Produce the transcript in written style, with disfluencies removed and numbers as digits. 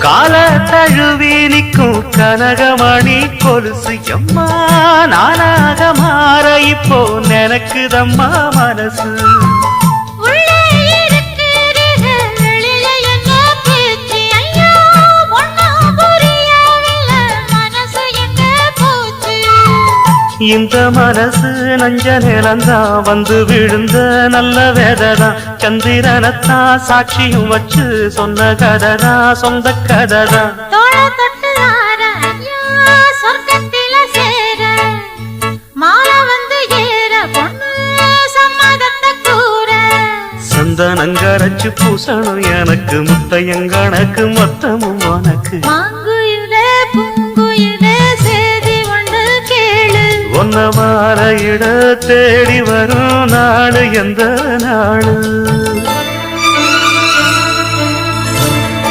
கால தழுவி நிற்கும் கனகமணி கொலுசு எம்மா நானாக மாற இப்போ நினைக்குதம்மா மனசு. இந்த மனசு நஞ்ச நிலந்தான் வந்து விழுந்த நல்ல வேததான். சந்திரனத்தான் சாட்சியும் வச்சு சொன்ன கததான் சொந்த கததான். சந்தனங்கரைச்சு பூசணும் எனக்கு முத்தையங்கணக்கு மொத்தமும் உனக்கு. ஒன்ன மாற இட தேடி வரும் நாடு எந்த நாடு.